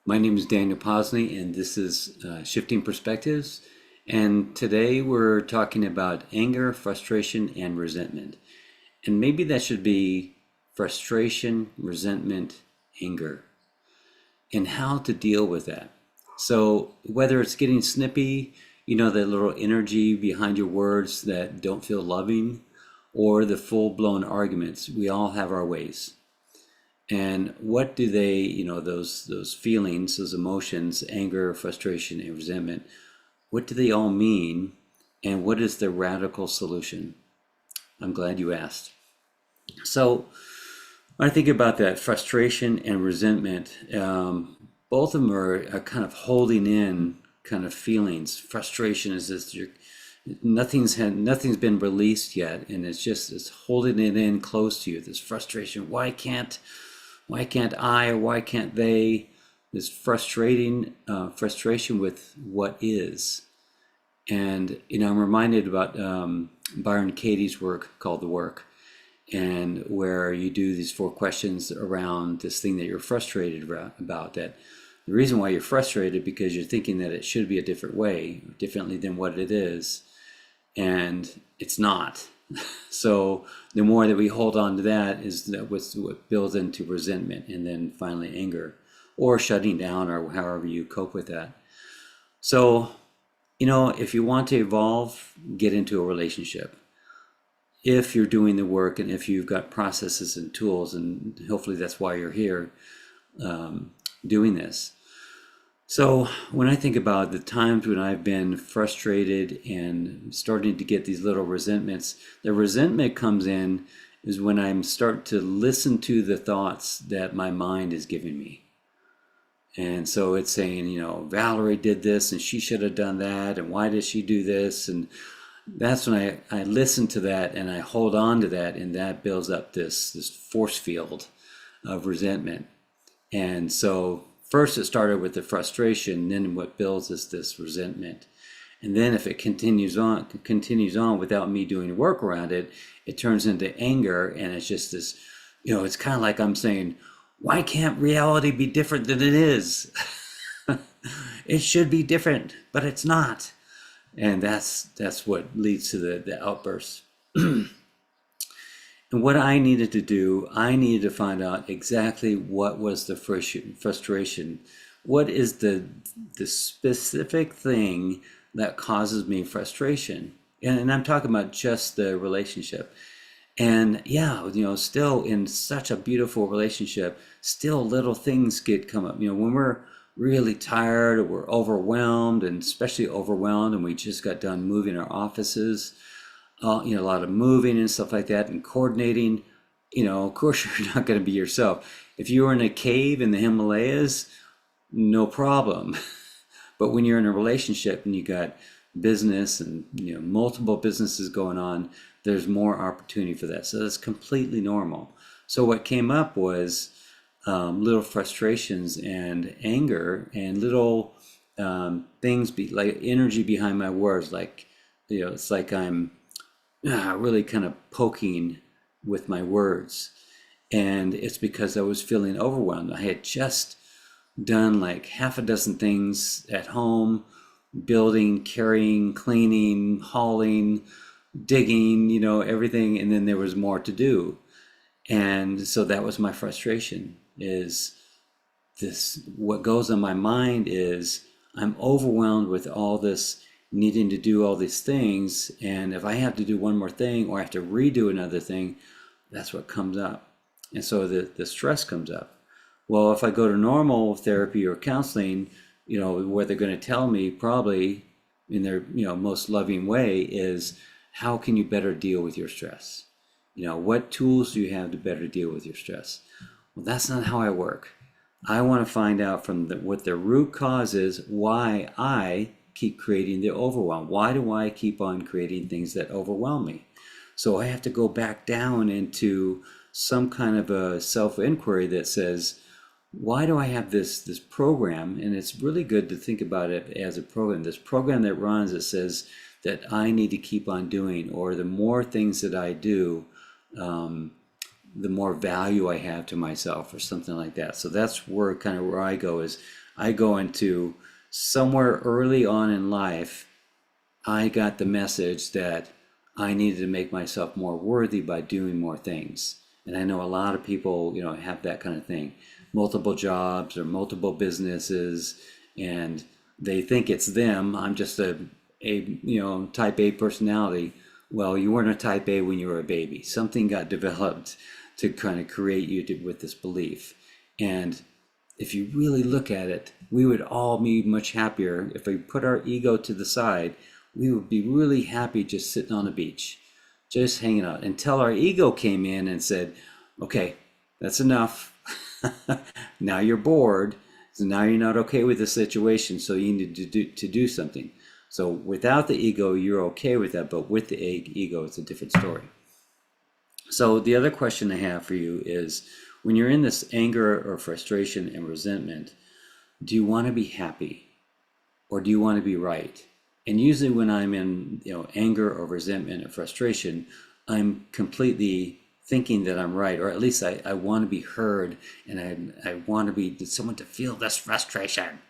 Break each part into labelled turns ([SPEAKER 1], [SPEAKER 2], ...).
[SPEAKER 1] My name is Daniel Posney, and this is Shifting Perspectives. And today we're talking about anger, frustration, and resentment. And maybe that should be frustration, resentment, anger, and how to deal with that. So, whether it's getting snippy, that little energy behind your words that don't feel loving, or the full blown arguments, we all have our ways. And what do they, those feelings, those emotions, anger, frustration, and resentment, what do they all mean? And what is the radical solution? I'm glad you asked. So when I think about that frustration and resentment, both of them are kind of holding in kind of feelings. Frustration is this, nothing's been released yet, and it's holding it in close to you. This frustration, why can't I, or why can't they? This frustration with what is. And, I'm reminded about Byron Katie's work called The Work, and where you do these 4 questions around this thing that you're frustrated about. That the reason why you're frustrated because you're thinking that it should be a different way, differently than what it is, and it's not. So the more that we hold on to that is that what builds into resentment, and then finally anger, or shutting down, or however you cope with that. So, if you want to evolve, get into a relationship. If you're doing the work, and if you've got processes and tools, and hopefully that's why you're here doing this. So when I think about the times when I've been frustrated and starting to get these little resentments, the resentment comes in is when I'm start to listen to the thoughts that my mind is giving me. And so it's saying, Valerie did this and she should have done that, and why did she do this? And that's when I listen to that and I hold on to that, and that builds up this force field of resentment. And so first it started with the frustration, then what builds is this resentment. And then if it continues on without me doing work around it, it turns into anger, and it's just this, it's kind of like I'm saying, why can't reality be different than it is? It should be different, but it's not. And that's what leads to the outburst. And what I needed to do, I needed to find out exactly what was the frustration. What is the specific thing that causes me frustration? And I'm talking about just the relationship. And yeah, still in such a beautiful relationship, still little things come up. When we're really tired, or we're overwhelmed, and especially overwhelmed, and we just got done moving our offices, a lot of moving and stuff like that, and coordinating. Of course, you're not going to be yourself. If you were in a cave in the Himalayas, no problem. But when you're in a relationship and you got business and multiple businesses going on, there's more opportunity for that. So that's completely normal. So what came up was little frustrations and anger, and little things like energy behind my words. Like, it's like I'm really kind of poking with my words. And it's because I was feeling overwhelmed. I had just done like half a dozen things at home: building, carrying, cleaning, hauling, digging, everything. And then there was more to do. And so that was my frustration, is this, what goes on my mind is I'm overwhelmed with all this needing to do all these things, and if I have to do one more thing, or I have to redo another thing, that's what comes up. And so the stress comes up. Well, if I go to normal therapy or counseling, what they're going to tell me, probably in their most loving way, is how can you better deal with your stress? What tools do you have to better deal with your stress? Well, that's not how I work. I want to find out from what the root cause is, why I keep creating the overwhelm. Why do I keep on creating things that overwhelm me? So I have to go back down into some kind of a self-inquiry that says, why do I have this program? And it's really good to think about it as a program. This program that runs, that says that I need to keep on doing, or the more things that I do, the more value I have to myself, or something like that. So that's where I go, is I go into somewhere early on in life, I got the message that I needed to make myself more worthy by doing more things. And I know a lot of people, have that kind of thing, multiple jobs or multiple businesses, and they think it's them. I'm just a type A personality. Well, you weren't a type A when you were a baby. Something got developed to kind of create you with this belief. And if you really look at it, we would all be much happier if we put our ego to the side. We would be really happy just sitting on a beach, just hanging out, until our ego came in and said, okay, that's enough. Now you're bored. So now you're not okay with the situation. So you need to do something. So without the ego, you're okay with that. But with the ego, it's a different story. So the other question I have for you is, when you're in this anger or frustration and resentment, do you want to be happy or do you want to be right? And usually when I'm in, anger or resentment or frustration, I'm completely thinking that I'm right, or at least I want to be heard, and I want to be someone to feel this frustration.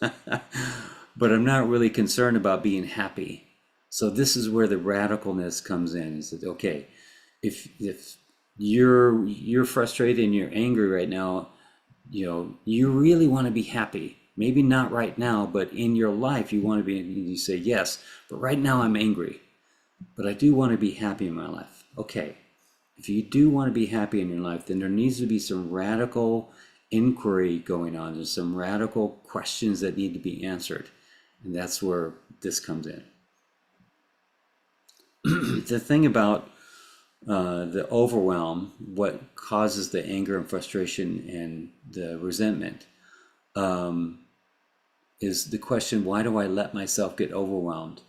[SPEAKER 1] But I'm not really concerned about being happy. So this is where the radicalness comes in. Is that okay? If you're frustrated and you're angry right now, you really want to be happy. Maybe not right now, but in your life you want to be. You say yes, but right now I'm angry, but I do want to be happy in my life. Okay, if you do want to be happy in your life, then there needs to be some radical inquiry going on. There's some radical questions that need to be answered, and that's where this comes in. The thing about the overwhelm, what causes the anger and frustration and the resentment, is the question, why do I let myself get overwhelmed?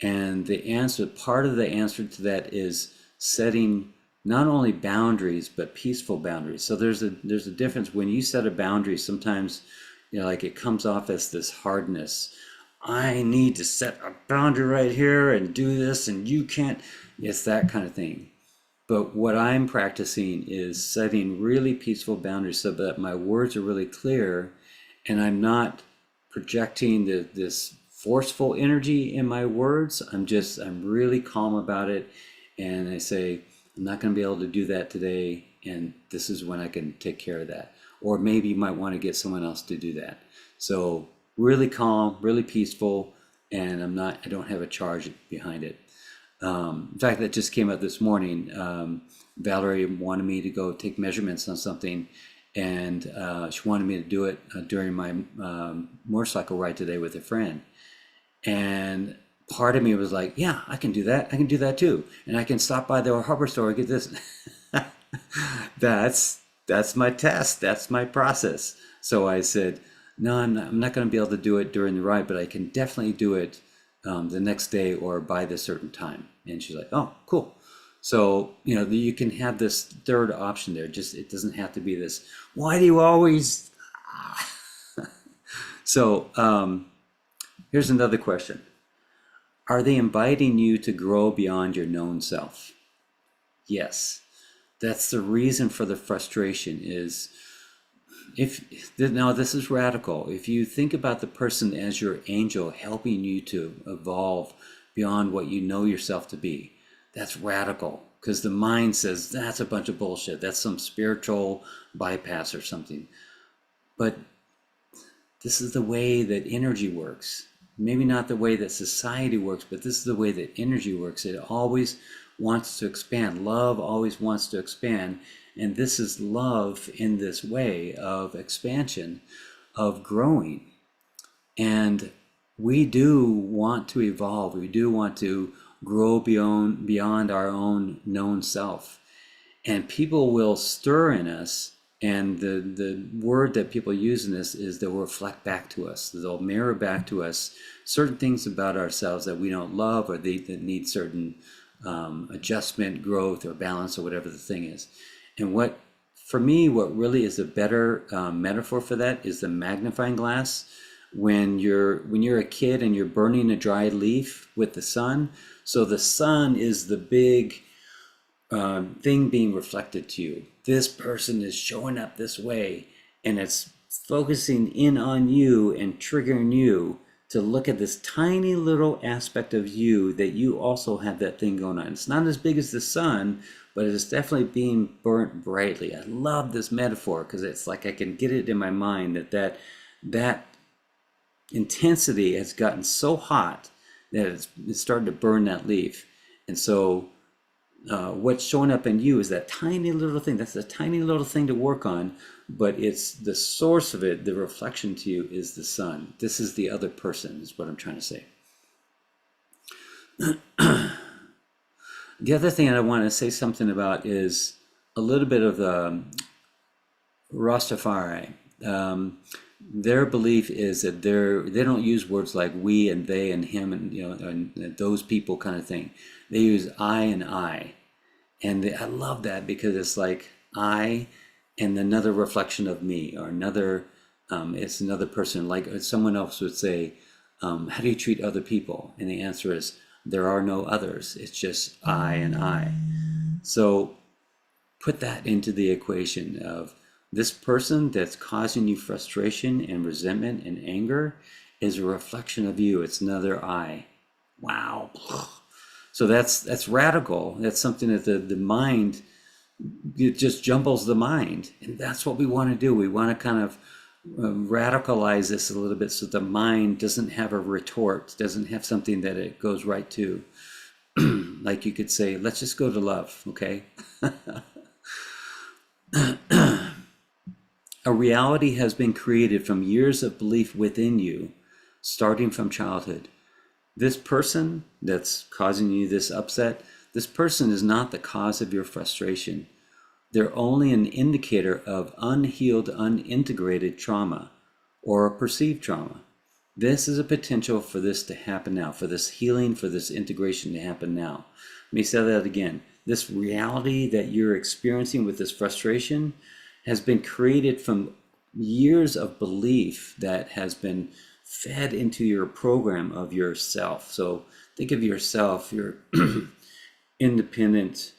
[SPEAKER 1] And the answer, part of the answer to that is setting not only boundaries, but peaceful boundaries. So there's a difference. When you set a boundary, sometimes, like it comes off as this hardness. I need to set a boundary right here and do this, and you can't. It's that kind of thing. But what I'm practicing is setting really peaceful boundaries so that my words are really clear, and I'm not projecting this forceful energy in my words. I'm really calm about it, and I say, I'm not going to be able to do that today, and this is when I can take care of that. Or maybe you might want to get someone else to do that. So really calm, really peaceful, and I don't have a charge behind it. In fact, that just came up this morning. Valerie wanted me to go take measurements on something, and she wanted me to do it during my motorcycle ride today with a friend. And part of me was like, yeah, I can do that. I can do that too. And I can stop by the hardware store and get this. That's my test. That's my process. So I said, no, I'm not going to be able to do it during the ride, but I can definitely do it the next day or by this certain time. And she's like, oh, cool. So, you can have this third option there. Just, it doesn't have to be this, why do you always... So here's another question. Are they inviting you to grow beyond your known self? Yes. That's the reason for the frustration is, now this is radical. If you think about the person as your angel helping you to evolve beyond what you know yourself to be, that's radical, because the mind says that's a bunch of bullshit. That's some spiritual bypass or something. But this is the way that energy works. Maybe not the way that society works, but this is the way that energy works. It always wants to expand. Love always wants to expand. And this is love in this way of expansion, of growing. And we do want to evolve. We do want to grow beyond our own known self. And people will stir in us. And the word that people use in this is they'll reflect back to us. They'll mirror back to us certain things about ourselves that we don't love, or that need certain adjustment, growth, or balance, or whatever the thing is. And for me, what really is a better metaphor for that is the magnifying glass. When you're a kid and you're burning a dry leaf with the sun, so the sun is the big thing being reflected to you. This person is showing up this way, and it's focusing in on you and triggering you to look at this tiny little aspect of you that you also have that thing going on. It's not as big as the sun, but it is definitely being burnt brightly. I love this metaphor because it's like I can get it in my mind that intensity has gotten so hot that it's starting to burn that leaf. And so what's showing up in you is that tiny little thing. That's a tiny little thing to work on, but it's the source of it. The reflection to you is the sun. This is the other person, is what I'm trying to say. The other thing I want to say something about is a little bit of the Rastafari. Their belief is that they don't use words like we and they and him and and those people kind of thing. They use I and I. And I love that because it's like I and another reflection of me, or another, it's another person. Like someone else would say, how do you treat other people? And the answer is, there are no others. It's just I and I. So put that into the equation of this person that's causing you frustration and resentment and anger is a reflection of you. It's another I. Wow. So that's radical. That's something that the mind, it just jumbles the mind. And that's what we want to do. We want to kind of radicalize this a little bit so the mind doesn't have a retort, doesn't have something that it goes right to. Like you could say, let's just go to love, okay? A reality has been created from years of belief within you, starting from childhood. This person that's causing you this upset, this person is not the cause of your frustration. They're only an indicator of unhealed, unintegrated trauma or perceived trauma. This is a potential for this to happen now, for this healing, for this integration to happen now. Let me say that again. This reality that you're experiencing with this frustration has been created from years of belief that has been fed into your program of yourself. So think of yourself, your independent,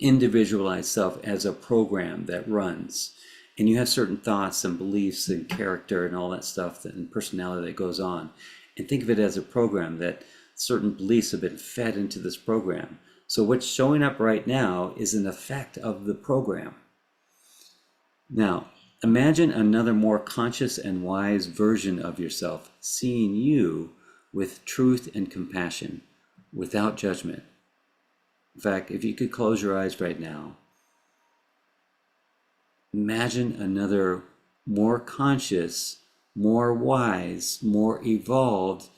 [SPEAKER 1] individualized self as a program that runs. And you have certain thoughts and beliefs and character and all that stuff and personality that goes on. And think of it as a program that certain beliefs have been fed into this program. So what's showing up right now is an effect of the program. Now, imagine another more conscious and wise version of yourself seeing you with truth and compassion, without judgment. In fact, if you could close your eyes right now, imagine another more conscious, more wise, more evolved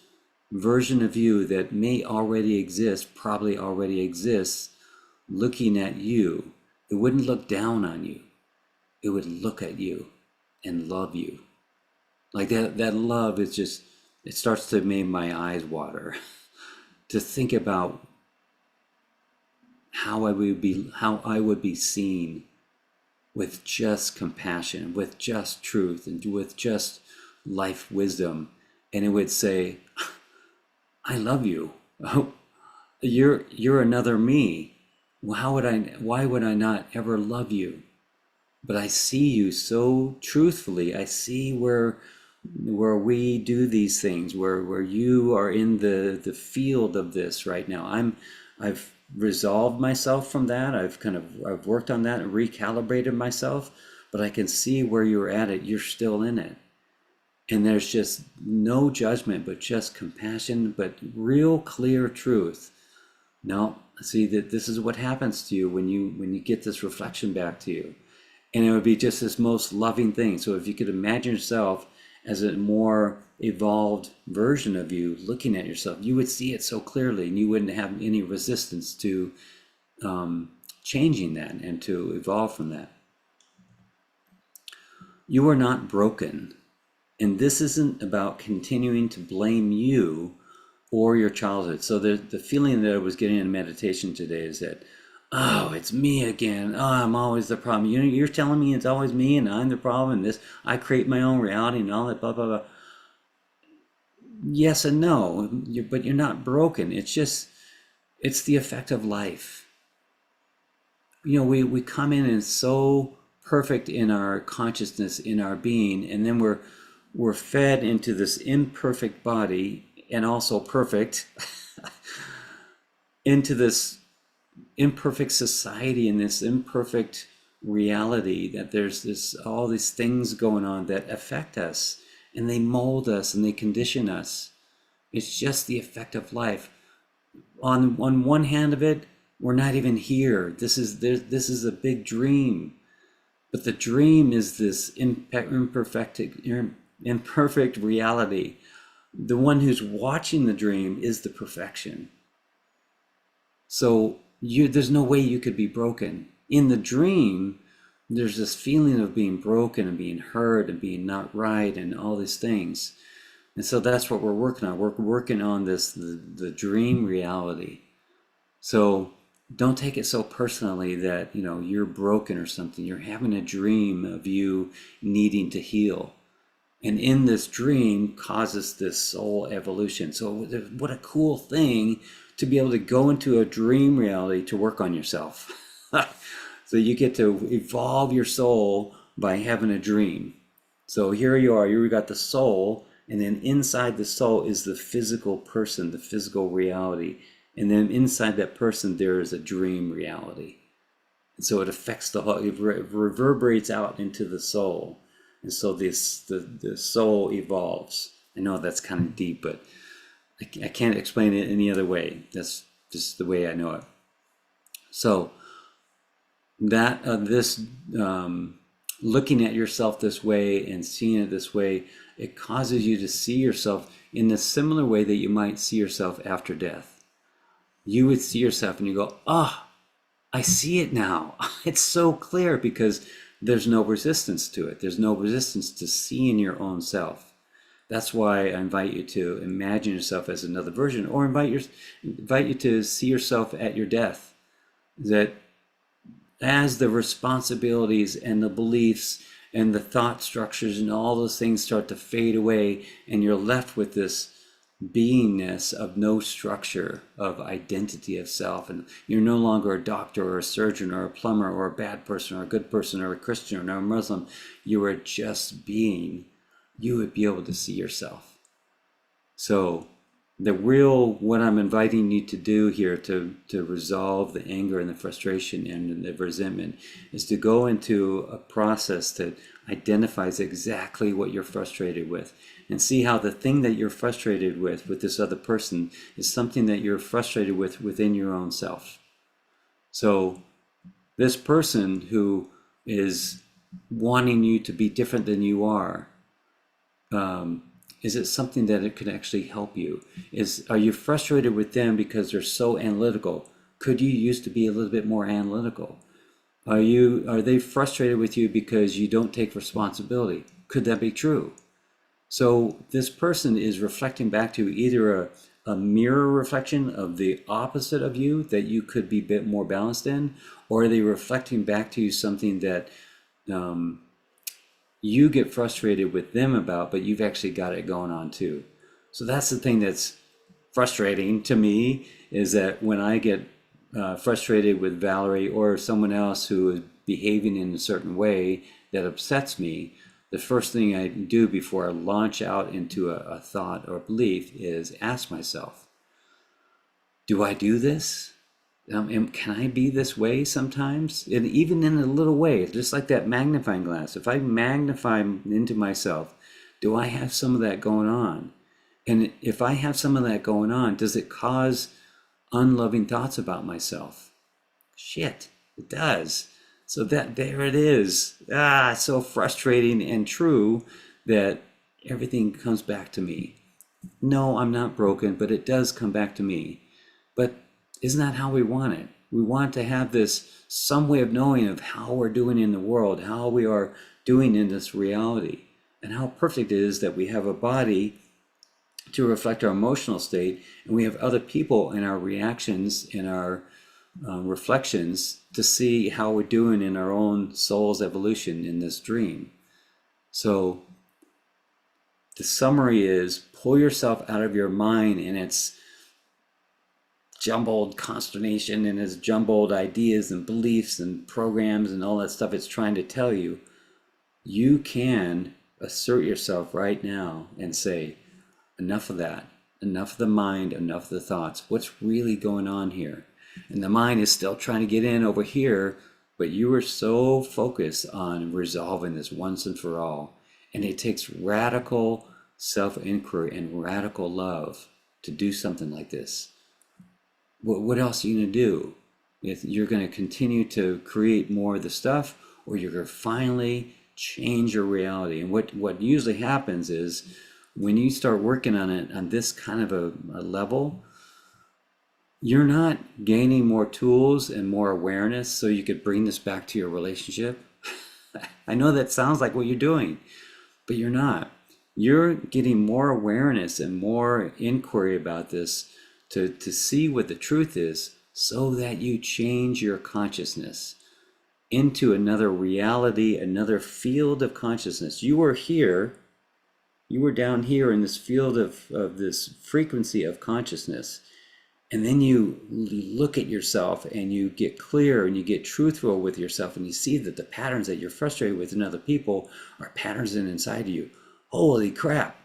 [SPEAKER 1] version of you that may already exist, probably already exists, looking at you. It wouldn't look down on you. It would look at you and love you. Like that love is just, it starts to make my eyes water to think about how I would be seen with just compassion, with just truth, and with just life wisdom. And it would say, I love you. Oh, you're another me. Why would I not ever love you? But I see you so truthfully. I see where we do these things, where you are in the field of this right now. I've resolved myself from that. I've worked on that and recalibrated myself, but I can see where you're at it. You're still in it. And there's just no judgment, but just compassion, but real clear truth. Now, see that this is what happens to you when you get this reflection back to you. And it would be just this most loving thing. So if you could imagine yourself as a more evolved version of you looking at yourself, you would see it so clearly and you wouldn't have any resistance to changing that and to evolve from that. You are not broken. And this isn't about continuing to blame you or your childhood. So the feeling that I was getting in meditation today is that, oh, it's me again. Oh, I'm always the problem. You're telling me it's always me and I'm the problem and this, I create my own reality and all that, blah, blah, blah. Yes and no, but you're not broken. It's the effect of life. We come in and so perfect in our consciousness, in our being, and then we're fed into this imperfect body and also perfect into this imperfect society and this imperfect reality, that there's this all these things going on that affect us and they mold us and they condition us. It's just the effect of life. On one hand of it, we're not even here. This is a big dream, but the dream is this imperfect reality. The one who's watching the dream is the perfection. So there's no way you could be broken. In the dream, there's this feeling of being broken and being hurt and being not right and all these things. And so that's what we're working on. We're working on the dream reality. So don't take it so personally that, you're broken or something. You're having a dream of you needing to heal. And in this dream causes this soul evolution. So what a cool thing to be able to go into a dream reality to work on yourself. So you get to evolve your soul by having a dream. So here you are, you got the soul, and then inside the soul is the physical person, the physical reality. And then inside that person, there is a dream reality. And so it affects the whole, it reverberates out into the soul. And so the soul evolves. I know that's kind of deep, but I can't explain it any other way. That's just the way I know it. So that looking at yourself this way and seeing it this way, it causes you to see yourself in a similar way that you might see yourself after death. You would see yourself and you go, I see it now. It's so clear because there's no resistance to it. There's no resistance to seeing your own self. That's why I invite you to imagine yourself as another version, or invite you to see yourself at your death. That as the responsibilities and the beliefs and the thought structures and all those things start to fade away, and you're left with this beingness of no structure of identity of self, and you're no longer a doctor or a surgeon or a plumber or a bad person or a good person or a Christian or a Muslim, you are just being, you would be able to see yourself. So what I'm inviting you to do here to resolve the anger and the frustration and the resentment is to go into a process that identifies exactly what you're frustrated with, and see how the thing that you're frustrated with this other person is something that you're frustrated with within your own self. So this person who is wanting you to be different than you are, is it something that it could actually help you? Are you frustrated with them because they're so analytical? Could you used to be a little bit more analytical? Are they frustrated with you because you don't take responsibility? Could that be true? So this person is reflecting back to either a mirror reflection of the opposite of you that you could be a bit more balanced in, or are they reflecting back to you something that you get frustrated with them about, but you've actually got it going on too. So that's the thing that's frustrating to me, is that when I get frustrated with Valerie or someone else who is behaving in a certain way that upsets me, the first thing I do before I launch out into a thought or belief is ask myself, do I do this? Can I be this way sometimes? And even in a little way, just like that magnifying glass. If I magnify into myself, do I have some of that going on? And if I have some of that going on, does it cause unloving thoughts about myself? Shit, it does. So there it is. So frustrating and true that everything comes back to me. No, I'm not broken, but it does come back to me. But isn't that how we want it? We want to have some way of knowing of how we're doing in the world, how we are doing in this reality, and how perfect it is that we have a body to reflect our emotional state, and we have other people in our reactions, in our reflections, to see how we're doing in our own soul's evolution in this dream. So the summary is, pull yourself out of your mind and its jumbled consternation and his jumbled ideas and beliefs and programs and all that stuff it's trying to tell you, you can assert yourself right now and say, enough of that, enough of the mind, enough of the thoughts. What's really going on here? And the mind is still trying to get in over here, but you are so focused on resolving this once and for all. And it takes radical self-inquiry and radical love to do something like this. What else are you going to do? If you're going to continue to create more of the stuff, or you're going to finally change your reality. And what usually happens is when you start working on it on this kind of a level, you're not gaining more tools and more awareness so you could bring this back to your relationship. I know that sounds like what you're doing, but you're not. You're getting more awareness and more inquiry about this to see what the truth is so that you change your consciousness into another reality, another field of consciousness. You were here, you were down here in this field of this frequency of consciousness. And then you look at yourself and you get clear and you get truthful with yourself and you see that the patterns that you're frustrated with in other people are patterns inside you. Holy crap.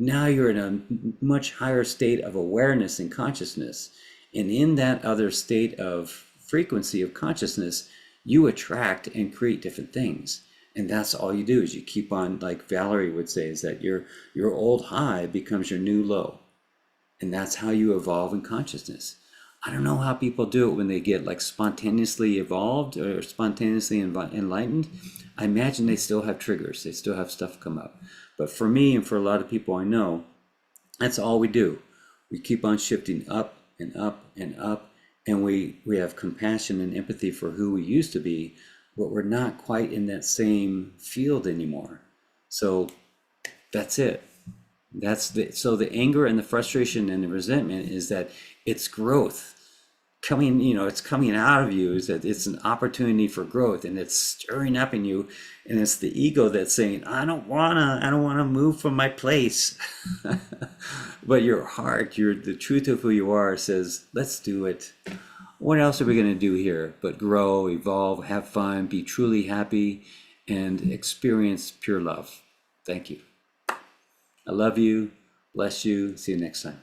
[SPEAKER 1] Now you're in a much higher state of awareness and consciousness. And in that other state of frequency of consciousness, you attract and create different things. And that's all you do is you keep on, like Valerie would say, is that your old high becomes your new low. And that's how you evolve in consciousness. I don't know how people do it when they get like spontaneously evolved or spontaneously enlightened. I imagine they still have triggers. They still have stuff come up. But for me and for a lot of people I know, that's all we do. We keep on shifting up and up and up. And we have compassion and empathy for who we used to be, but we're not quite in that same field anymore. So that's it. So the anger and the frustration and the resentment is that it's growth coming, it's coming out of you, is that it's an opportunity for growth and it's stirring up in you. And it's the ego that's saying, I don't wanna move from my place. But your heart, the truth of who you are says, let's do it. What else are we going to do here but grow, evolve, have fun, be truly happy, and experience pure love? Thank you. I love you. Bless you. See you next time.